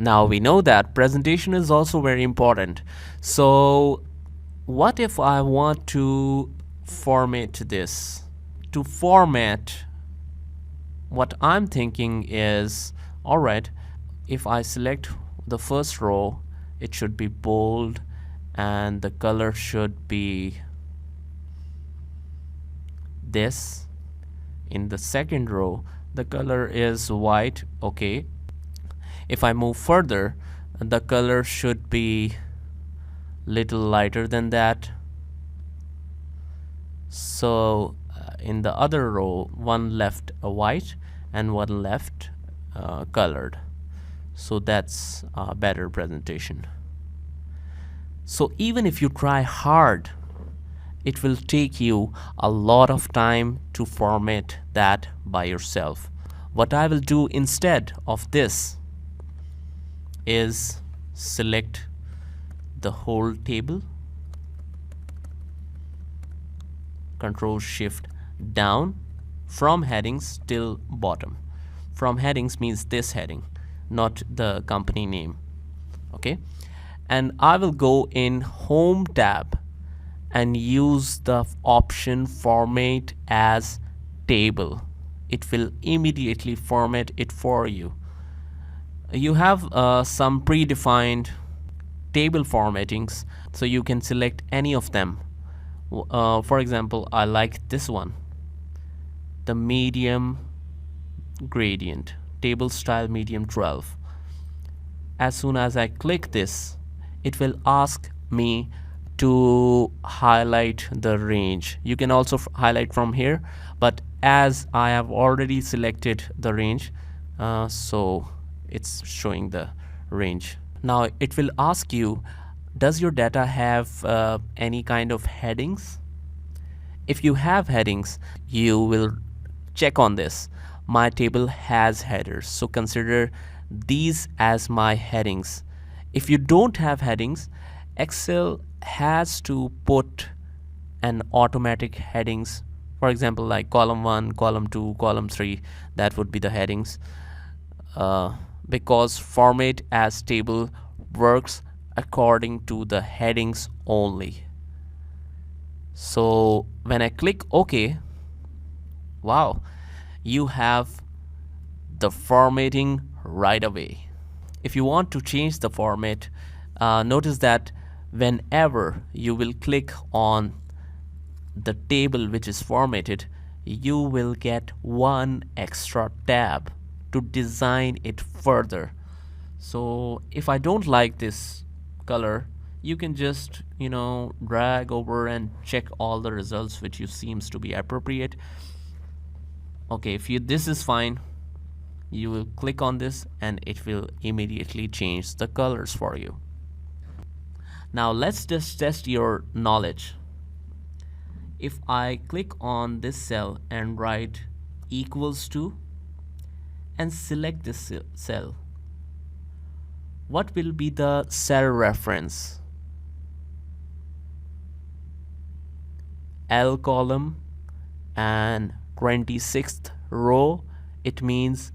Now we know that presentation is also very important. So what if I want to format this? To format, what I'm thinking is, alright, if I select the first row, it should be bold and the color should be this. In the second row, the color is white. Okay. If I move further, the color should be little lighter than that. So in the other row, one left white and one left colored. So that's a better presentation. So even if you try hard, it will take you a lot of time to format that by yourself. What I will do instead of this is select the whole table, Control Shift down from headings till bottom. From headings means this heading, not the company name. Okay, and I will go in Home tab and use the option Format as Table. It will immediately format it for you. You have some predefined table formattings, so you can select any of them. For example, I like this one, the medium gradient, table style medium 12. As soon as I click this, it will ask me to highlight the range. You can also highlight from here, but as I have already selected the range, so it's showing the range. Now it will ask you, does your data have any kind of headings? If you have headings, you will check on this. My table has headers, so consider these as my headings. If you don't have headings, Excel has to put an automatic headings. For example, like column 1, column 2, column 3, that would be the headings. Because Format as Table works according to the headings only. So when I click OK, wow, you have the formatting right away. If you want to change the format, notice that whenever you will click on the table which is formatted, you will get one extra tab to design it further. So if I don't like this color, you can just drag over and check all the results which you seems to be appropriate. Okay, if this is fine, you will click on this and it will immediately change the colors for you. Now let's just test your knowledge. If I click on this cell and write equals to and select this cell, what will be the cell reference? L column and 26th row, it means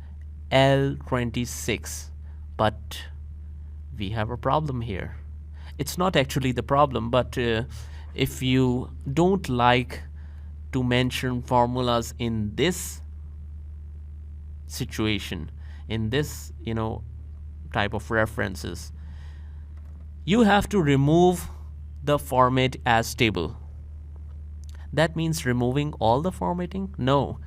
L26. But we have a problem here. It's not actually the problem, but if you don't like to mention formulas in this situation, in this type of references, you have to remove the Format as Table. That means removing all the formatting? No,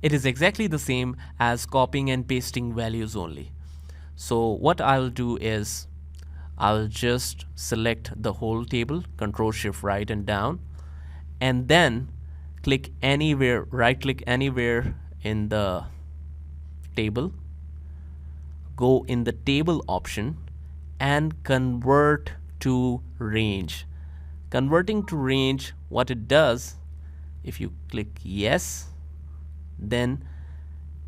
it is exactly the same as copying and pasting values only. So what I'll do is I'll just select the whole table, Control Shift right and down, and then click anywhere, right click anywhere in the table, go in the table option and convert to range. Converting to range, what it does, if you click yes, then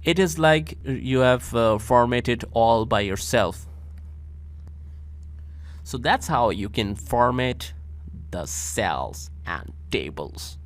it is like you have formatted all by yourself. So that's how you can format the cells and tables.